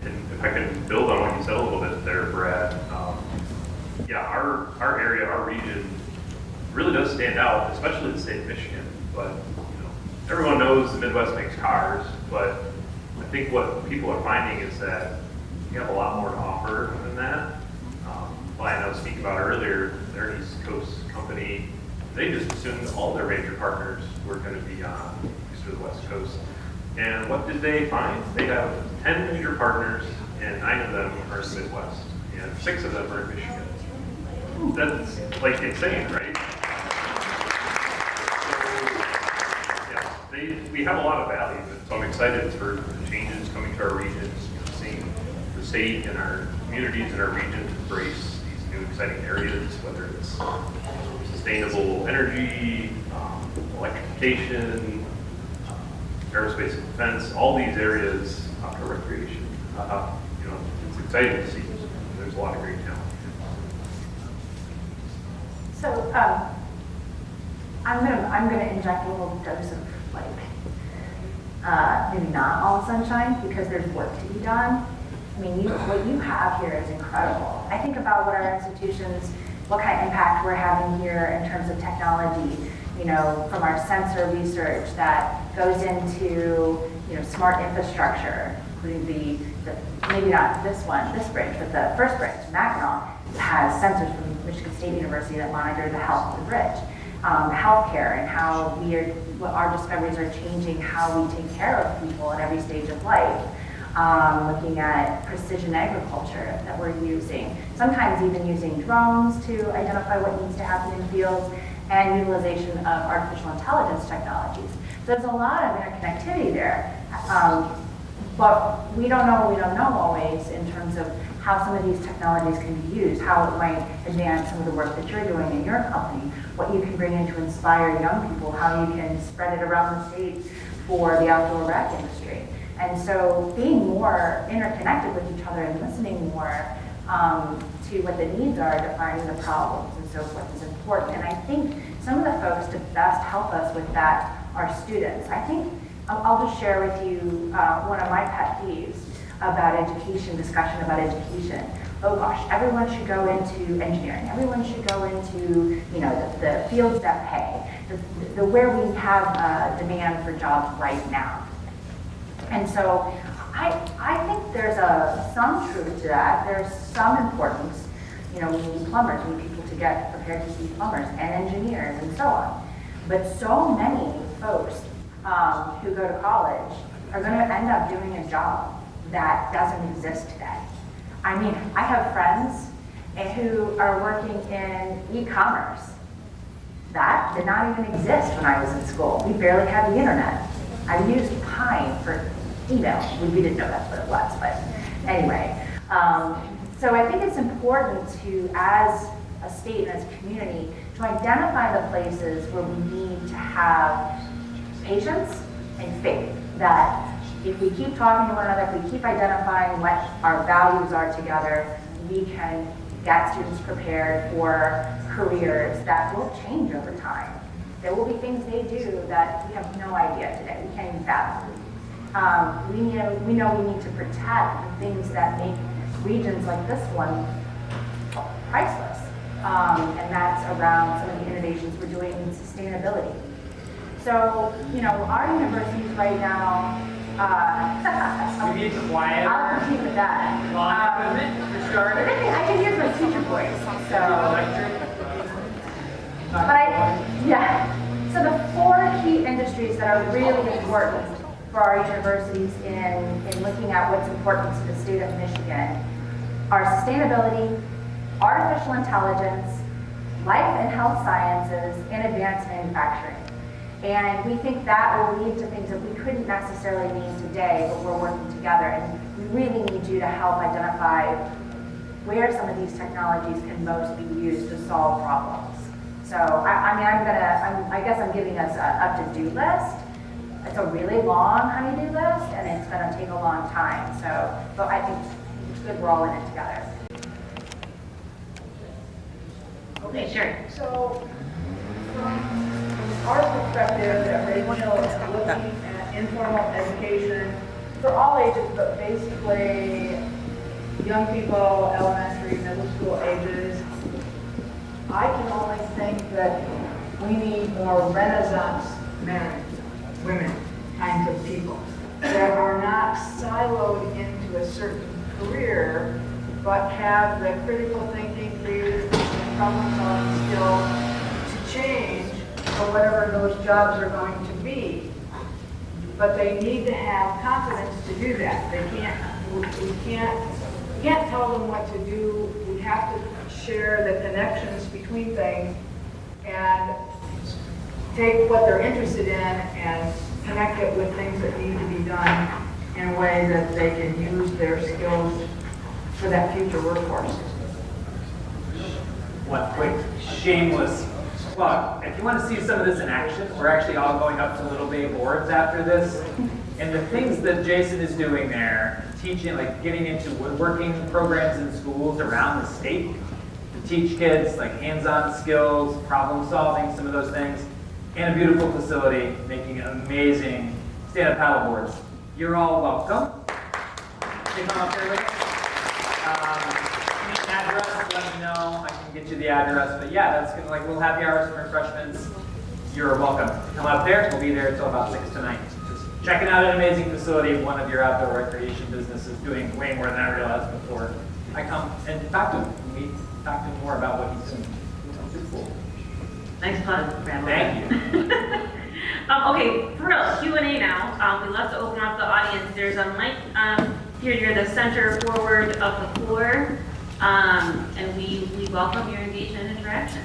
And if I can build on what you said a little bit there, Brad, our area, our region really does stand out, especially the state of Michigan. But everyone knows the Midwest makes cars, but I think what people are finding is that we have a lot more to offer than that. I know speaking about earlier, they're an East Coast company. They just assumed all their major partners were going to be on East or the West Coast. And what did they find? They have 10 major partners, and 9 of them are in the Midwest, and 6 of them are in Michigan. That's insane, right? So, we have a lot of value, so I'm excited for the changes coming to our regions, seeing the state and our communities and our region to embrace these new exciting areas, whether it's sustainable energy, electrification, aerospace and defense, all these areas, outdoor recreation. It's exciting to see. There's a lot of great talent. So I'm gonna inject a little dose of like maybe not all sunshine because there's work to be done. I mean, what you have here is incredible. I think about what our institutions, what kind of impact we're having here in terms of technology. From our sensor research that goes into smart infrastructure, including the maybe not this bridge, but the first bridge, Mackinac, has sensors from Michigan State University that monitor the health of the bridge. Healthcare and how what our discoveries are changing how we take care of people at every stage of life. Looking at precision agriculture that we're using, sometimes even using drones to identify what needs to happen in fields, and utilization of artificial intelligence technologies. So there's a lot of interconnectivity there. But we don't know what we don't know always in terms of how some of these technologies can be used, how it might advance some of the work that you're doing in your company, what you can bring in to inspire young people, how you can spread it around the state for the outdoor rec industry. And so being more interconnected with each other and listening more to what the needs are, defining the problems and so forth is important. And I think some of the folks to best help us with that are students. I think I'll just share with you one of my pet peeves about education, discussion about education. Oh gosh, everyone should go into engineering. Everyone should go into the fields that pay, the where we have demand for jobs right now. And so I think there's some truth to that. There's some importance. We need plumbers, we need people to get prepared to be plumbers and engineers and so on. But so many folks who go to college are going to end up doing a job that doesn't exist today. I mean, I have friends who are working in e-commerce. That did not even exist when I was in school. We barely had the internet. I used Pine for email. We didn't know that's what it was, but anyway. So I think it's important to, as a state and as a community, to identify the places where we need to have patience and faith that if we keep talking to one another, if we keep identifying what our values are together, we can get students prepared for careers that will change over time. There will be things they do that we have no idea today. We can't even fathom. We know we need to protect the things that make regions like this one priceless. And that's around some of the innovations we're doing in sustainability. So, our universities right now, We need quieter. I'll continue with that. Lawn equipment for starters. I can use my teacher voice, so. So the 4 key industries that are really important for our universities in looking at what's important to the state of Michigan are sustainability, artificial intelligence, life and health sciences, and advanced manufacturing. And we think that will lead to things that we couldn't necessarily name today, but we're working together. And we really need you to help identify where some of these technologies can most be used to solve problems. So, I guess I'm giving us a to-do list. It's a really long honey-do list, and it's going to take a long time. So, but I think it's good we're all in it together. Okay, sure. So, from our perspective at Rencher, looking at informal education for all ages, but basically young people, elementary, middle school ages, I can only think that we need more Renaissance men, women kinds of people that are not siloed into a certain career, but have the critical thinking, creative thinking, and problem-solving skills to change for whatever those jobs are going to be. But they need to have confidence to do that. We can't tell them what to do. We have to share the connections between things and take what they're interested in and connect it with things that need to be done in a way that they can use their skills for that future workforce. One quick shameless plug. If you want to see some of this in action, we're actually all going up to Little Bay boards after this. And the things that Jason is doing there, teaching, like getting into woodworking programs in schools around the state to teach kids like hands-on skills, problem solving, some of those things, and a beautiful facility making amazing stand-up paddle boards. You're all welcome. They come up here with us. Need an address, let me know. I can get you the address. But yeah, that's gonna like little happy hours and refreshments. You're welcome. Come up there. We'll be there until about 6 tonight. Just checking out an amazing facility. One of your outdoor recreation businesses doing way more than I realized before I come and talk to him. We talk to him more about what he's doing. It's cool. Nice plug, Brad. Thank you. Okay, for real, Q&A now. We love to open up the audience. There's a mic here near the center forward of the floor. And we welcome your engagement and interaction.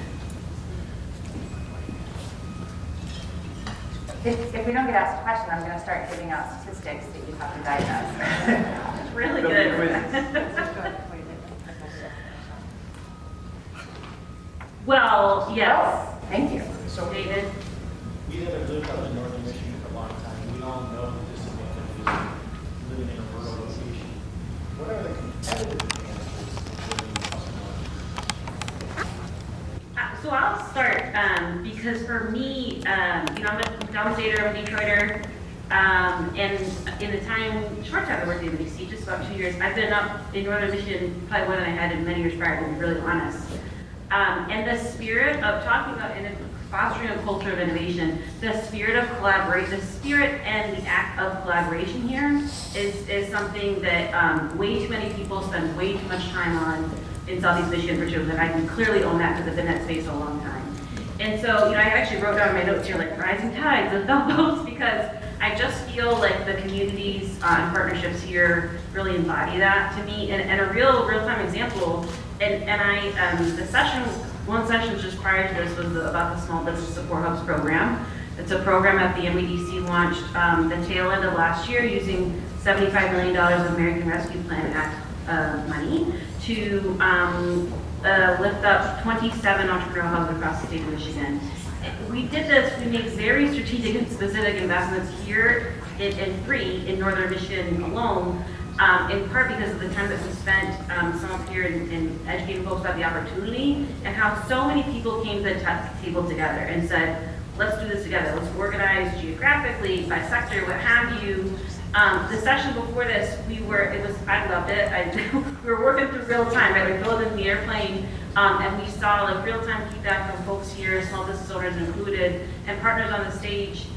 If we don't get asked a question, I'm going to start giving out statistics that you have to diagnose. It's really There'll be good. Well, yes. Thank you. So David? we that have lived up in northern Michigan for a long time, we all know the disadvantages of living in a rural location. What are the competitive advantages of living up north? So I'll start because for me, I'm a demonstrator, I'm a Detroiter, and in the short time I worked in MEDC, just about 2 years, I've been up in northern Michigan probably more than I had in many years prior, to be really honest. And the spirit of talking about and fostering a culture of innovation, the spirit of collaboration, the spirit and the act of collaboration here is something that way too many people spend way too much time on in Southeast Michigan, particularly, and I can clearly own that because I've been in that space a long time. And so, I actually wrote down my notes here, like rising tides and boats, because I just feel like the communities and partnerships here really embody that to me, and a real-time example. One session just prior to this was about the Small Business Support Hubs program. It's a program that the MEDC launched the tail end of last year using $75 million of American Rescue Plan Act money to lift up 27 entrepreneurial hubs across the state of Michigan. We did this, we made very strategic and specific investments here in 3 in northern Michigan alone, in part because of the time that we spent some up here in educating folks about the opportunity and how so many people came to the table together and said, let's do this together, let's organize geographically, by sector, what have you. The session before this, I loved it. We were working through real time, right? We flew in the airplane, and we saw like real time feedback from folks here, small business owners included, and partners on the stage,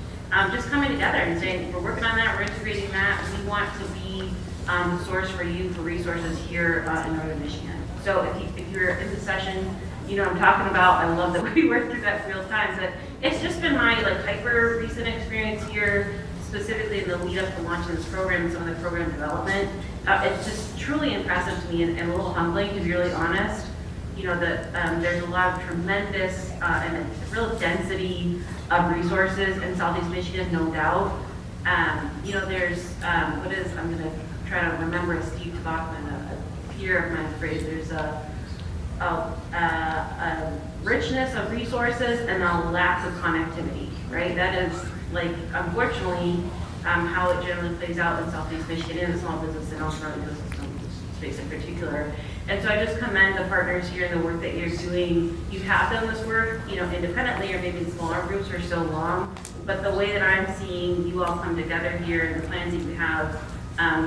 just coming together and saying, we're working on that, we're integrating that, we want to be the source for you for resources here in northern Michigan. So if you're in the session, you know what I'm talking about. I love that we work through that real time. But it's just been my hyper recent experience here, specifically in the lead up to launching this program and some of the program development. It's just truly impressive to me and a little humbling, to be really honest. There's a lot of tremendous and a real density of resources in Southeast Michigan, no doubt. I'm going to try to remember a Steve Bachman, a peer of my phrase. There's a richness of resources and a lack of connectivity, right? That is, unfortunately, how it generally plays out in Southeast Michigan in the small business and entrepreneurial ecosystem space in particular. And so I just commend the partners here and the work that you're doing. You have done this work, independently or maybe in smaller groups for so long, but the way that I'm seeing you all come together here and the plans that you have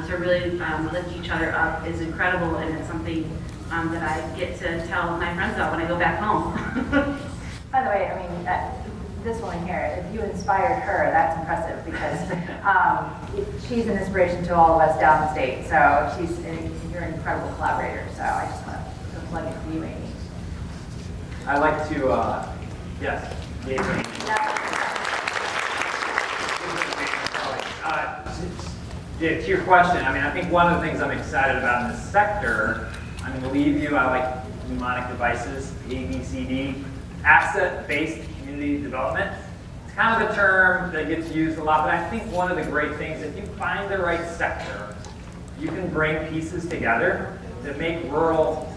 to really lift each other up is incredible, and it's something that I get to tell my friends about when I go back home. By the way, this woman here, if you inspired her, that's impressive because she's an inspiration to all of us downstate. So you're an incredible collaborator. So I just want to plug it for you, Amy. I'd like to, yes, to your question, I think one of the things I'm excited about in this sector, I'm going to leave you, I like mnemonic devices, ABCD, asset-based community development. It's kind of a term that gets used a lot, but I think one of the great things, if you find the right sector, you can bring pieces together to make rural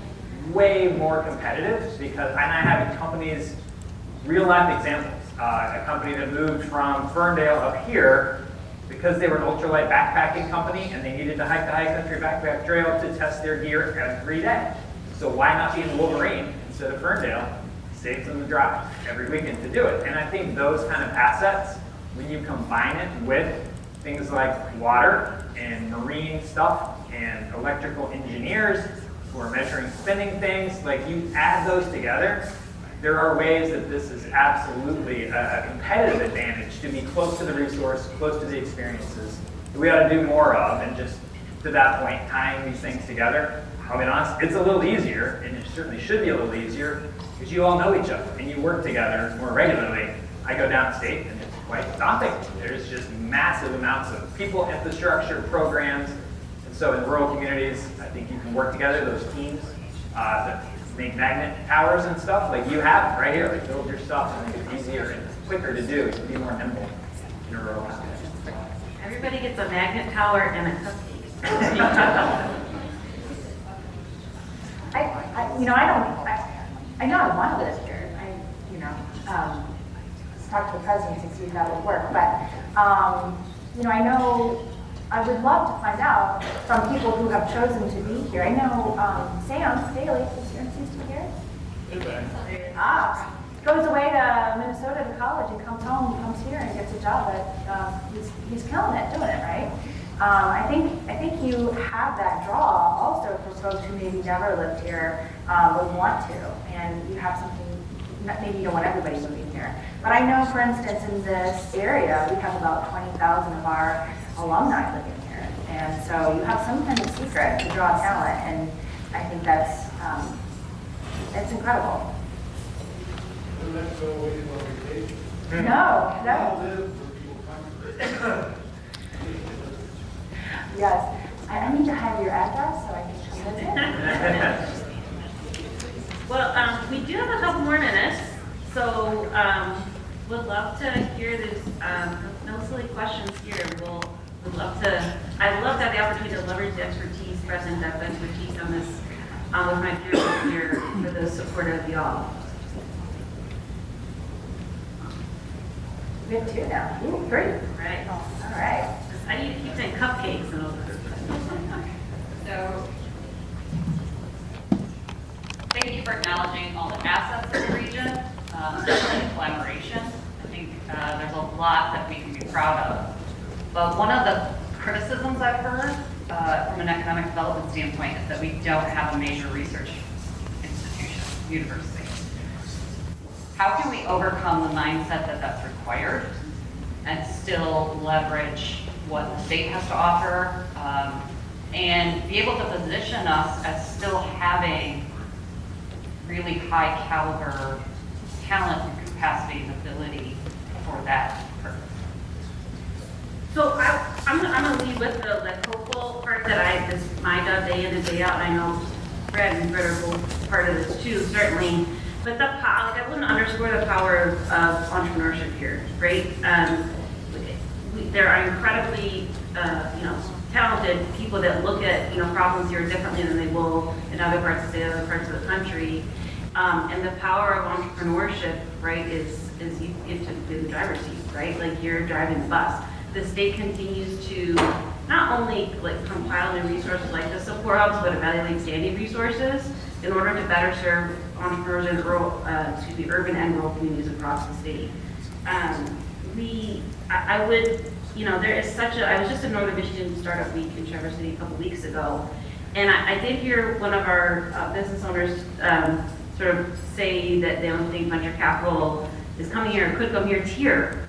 way more competitive, because, and I have companies, real life examples, a company that moved from Ferndale up here because they were an ultralight backpacking company and they needed to hike the high country backpack trail to test their gear every day. So why not be in Wolverine instead of Ferndale? Saves them the drive every weekend to do it. And I think those kind of assets, when you combine it with things like water and marine stuff and electrical engineers who are measuring spinning things, like you add those together, there are ways that this is absolutely a competitive advantage to be close to the resource, close to the experiences that we ought to do more of. And just to that point, tying these things together, I'll be honest, it's a little easier, and it certainly should be a little easier, because you all know each other and you work together more regularly. I go downstate and it's quite daunting. There's just massive amounts of people, infrastructure, programs. And so in rural communities, I think you can work together, those teams that make magnet towers and stuff, like you have right here, like build your stuff and make it easier and quicker to do, to be more nimble in a rural context. Everybody gets a magnet tower and a cupcake. I know I want to live here. Talk to the president and see if that would work. But, I know I would love to find out from people who have chosen to be here. I know Sam Daly, is he here? Goes away to Minnesota to college and comes home, comes here and gets a job. He's killing it, doing it, right? I think you have that draw also for folks who maybe never lived here, would want to, and you have something. Maybe you don't want everybody moving here, but I know, for instance, in this area, we have about 20,000 of our alumni living here, and so you have some kind of secret to draw talent, and I think that's it's incredible. Let's go away to our vacation. No. Live where people come. Yes, I need to have your address so I can come visit. Well, we do have a couple more minutes, so would love to hear this. No silly questions here. I'd love to have the opportunity to leverage the expertise, present depth expertise on this with my peers here for the support of y'all. We have two now. Ooh, three. Right? All right. I need to keep saying cupcakes and all that. So, thank you for acknowledging all the assets of the region, especially the collaboration. I think there's a lot that we can be proud of. But one of the criticisms I've heard from an economic development standpoint is that we don't have a major research institution, university. How can we overcome the mindset that that's required and still leverage what the state has to offer, and be able to position us as still having really high caliber talent and capacity and ability for that purpose? So I'm gonna lead with the hopeful part that this is my job day in and day out, and I know Brad and Britt are both part of this too, certainly. But I wouldn't underscore the power of entrepreneurship here, right? There are incredibly, talented people that look at, problems here differently than they will in other parts of the country. And the power of entrepreneurship, right, is you get to be the driver's seat, right? Like you're driving the bus. The state continues to not only compile new resources like the support hubs, but evaluate standing resources in order to better serve entrepreneurs in urban and rural communities across the state. There is I was just in Northern Michigan Startup Week in Traverse City a couple weeks ago, and I did hear one of our business owners sort of say that they don't think venture capital is coming here or could come here. It's here.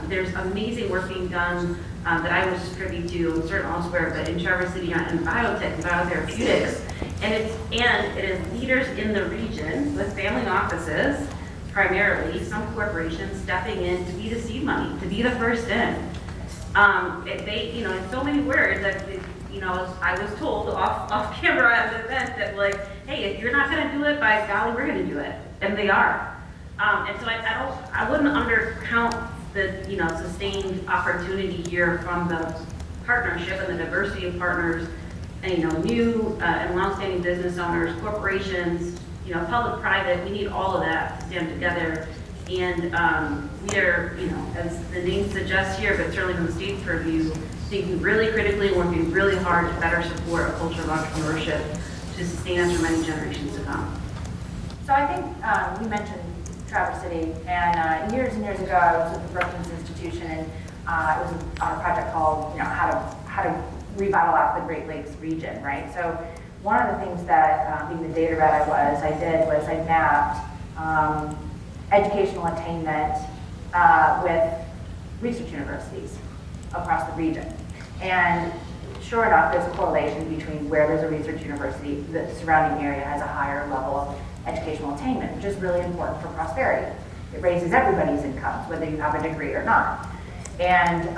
There's amazing work being done that I was privy to, certainly elsewhere, but in Traverse City in biotech and biotherapeutics, and it is leaders in the region with family offices, primarily some corporations stepping in to be the seed money, to be the first in. In so many words that I was told off camera at an event that hey, if you're not going to do it, by golly, we're going to do it, and they are. And so I wouldn't undercount the sustained opportunity here from the partnership and the diversity of partners new and longstanding business owners, corporations, public-private, we need all of that to stand together. And we are, as the name suggests here, but certainly from the state's purview, thinking really critically, working really hard to better support a culture of entrepreneurship to sustain us for many generations to come. So I think you mentioned Traverse City, and years and years ago, I was with the Brookings Institution, and it was on a project called, how to revitalize the Great Lakes region, right? So one of the things that, being the data rat I did was I mapped educational attainment with research universities across the region. And sure enough, there's a correlation between where there's a research university, the surrounding area has a higher level of educational attainment, which is really important for prosperity. It raises everybody's incomes, whether you have a degree or not. And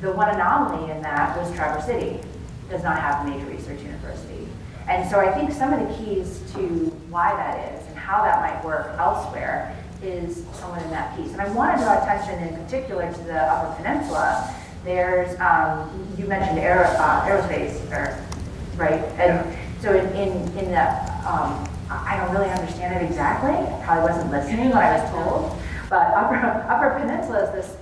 the one anomaly in that was Traverse City does not have a major research university. And so I think some of the keys to why that is and how that might work elsewhere is somewhat in that piece. And I want to draw attention in particular to the Upper Peninsula. There's, you mentioned aerospace, right? And so in the, I don't really understand it exactly. I probably wasn't listening when I was told. But Upper Peninsula is this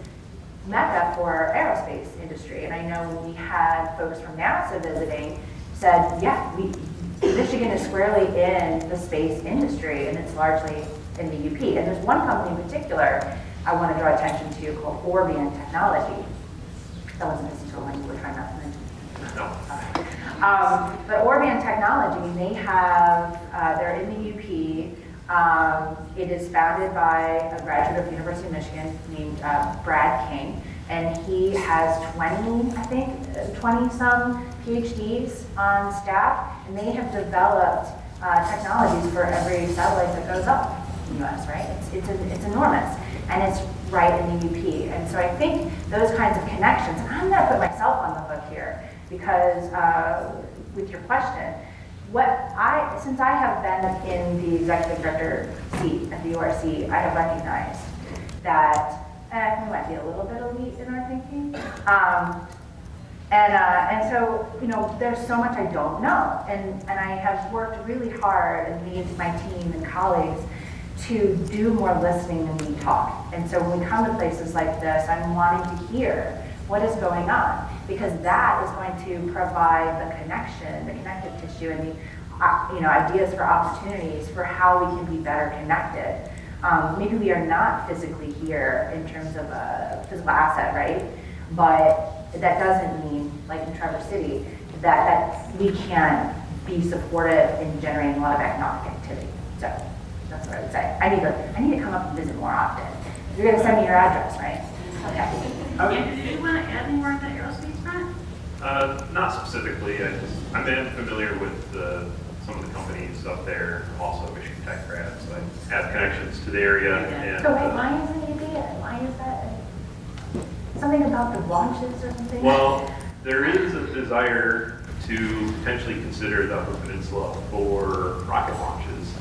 mecca for aerospace industry. And I know when we had folks from NASA visiting, said, yeah, Michigan is squarely in the space industry, and it's largely in the UP. And there's one company in particular I want to draw attention to called Orbian Technology. That wasn't necessarily when you were trying not to mention. No. But Orbian Technology, they have, they're in the UP. It is founded by a graduate of the University of Michigan named Brad King. And he has 20-some PhDs on staff, and they have developed technologies for every satellite that goes up in the US, right? It's enormous, and it's right in the UP. And so I think those kinds of connections, and I'm gonna put myself on the hook here, because with your question, since I have been in the executive director seat at the URC, I have recognized that we might be a little bit elite in our thinking. And so, there's so much I don't know. And I have worked really hard and lead my team and colleagues to do more listening than we talk. And so when we come to places like this, I'm wanting to hear what is going on, because that is going to provide the connection, the connective tissue, and the ideas for opportunities for how we can be better connected. Maybe we are not physically here in terms of a physical asset, right? But that doesn't mean, like in Traverse City, that we can be supportive in generating a lot of economic activity. So that's what I would say. I need to come up and visit more often. You're going to send me your address, right? Okay. Did you want to add any more on that aerospace front? Not specifically. I've been familiar with some of the companies up there, also Michigan Tech grads. So I have connections to the area. And, So wait, why isn't it UB? Why is that? Something about the launches or something? Well, there is a desire to potentially consider the Upper Peninsula for rocket launches.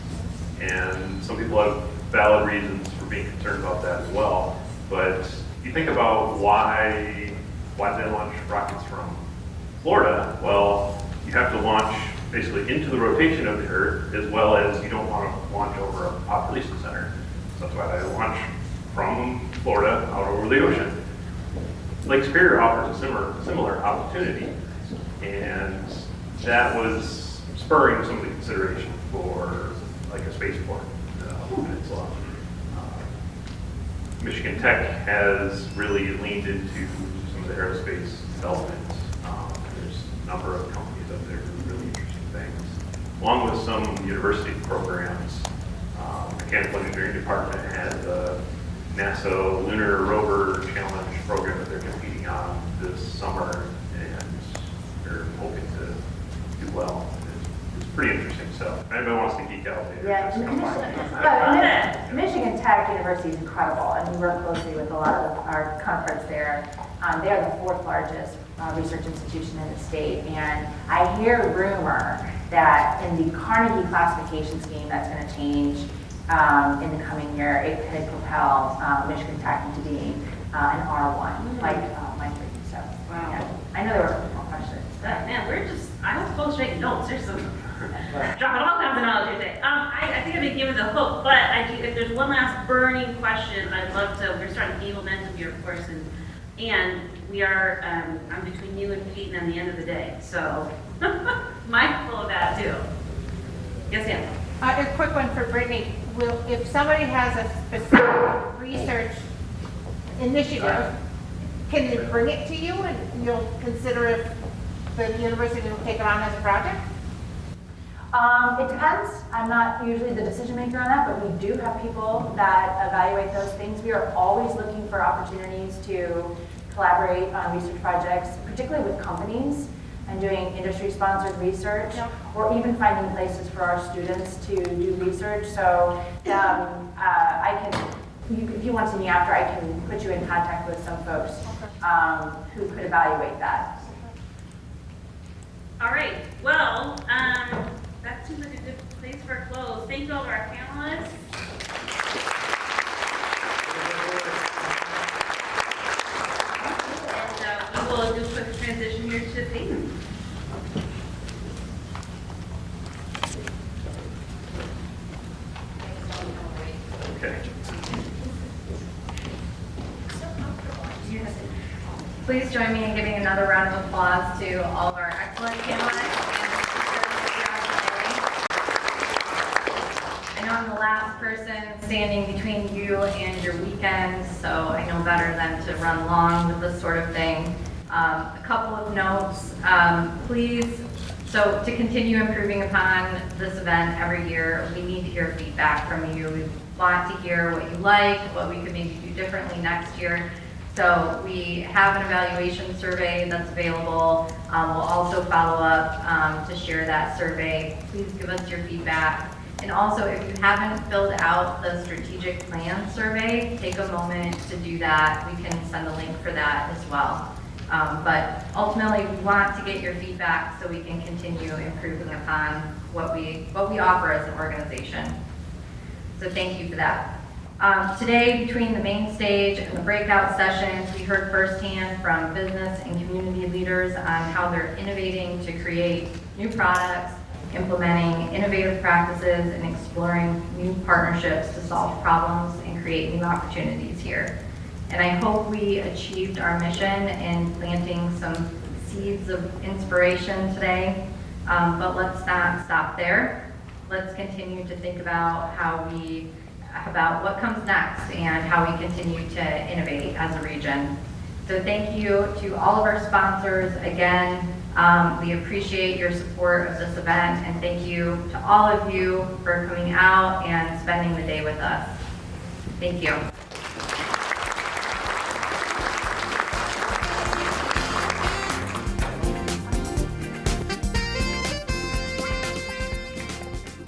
And some people have valid reasons for being concerned about that as well. But you think about why they launch rockets from Florida? Well, you have to launch basically into the rotation of the Earth, as well as you don't want to launch over a population center. So that's why they launch from Florida out over the ocean. Lake Superior offers a similar opportunity, and that was spurring some of the consideration for like a spaceport peninsula. Michigan Tech has really leaned into some of the aerospace development. There's a number of companies up there who do really interesting things, along with some university programs. Mechanical Engineering Department has a NASA Lunar Rover Challenge program that they're competing on this summer, and they're hoping to do well. It's pretty interesting stuff. If anybody wants to geek out later, Yeah, just come by. Michigan Tech University is incredible, and we work closely with a lot of our counterparts there. They are the fourth largest research institution in the state, and I hear rumor that in the Carnegie classification scheme that's going to change in the coming year, it could propel Michigan Tech into being an R1, like 3. So, Wow. yeah. I know there were a couple more questions. Man, we're just I was supposed to take notes, there's some, dropping all kinds of knowledge today. I think I've been given the hook, but if there's one last burning question, I'd love to, we're starting to gain momentum here, of course, and we are, I'm between you and Peyton on the end of the day, so mindful of that too. Yes, Ann? A quick one for Brittany. If somebody has a specific research initiative, can they bring it to you and you'll consider if the university will take it on as a project? It depends. I'm not usually the decision maker on that, but we do have people that evaluate those things. We are always looking for opportunities to collaborate on research projects, particularly with companies and doing industry-sponsored research, or even finding places for our students to do research. So I can, if you want to see me after, I can put you in contact with some folks who could evaluate that. All right, well, that seems like a good place for a close. Thank you all to our panelists. And we will do a quick transition here to Peyton. Okay. Please join me in giving another round of applause to all of our excellent panelists. I know I'm the last person standing between you and your weekends, so I know better than to run long with this sort of thing. A couple of notes, please. So to continue improving upon this event every year, we need to hear feedback from you. We want to hear what you like, what we could maybe do differently next year. So we have an evaluation survey that's available. We'll also follow up to share that survey. Please give us your feedback. And also, if you haven't filled out the strategic plan survey, take a moment to do that. We can send a link for that as well. But ultimately, we want to get your feedback so we can continue improving upon what we offer as an organization. So thank you for that. Today, between the main stage and the breakout sessions, we heard firsthand from business and community leaders on how they're innovating to create new products, implementing innovative practices, and exploring new partnerships to solve problems and create new opportunities here. And I hope we achieved our mission in planting some seeds of inspiration today, but let's not stop there. Let's continue to think about about what comes next and how we continue to innovate as a region. So thank you to all of our sponsors. Again, we appreciate your support of this event, and thank you to all of you for coming out and spending the day with us. Thank you.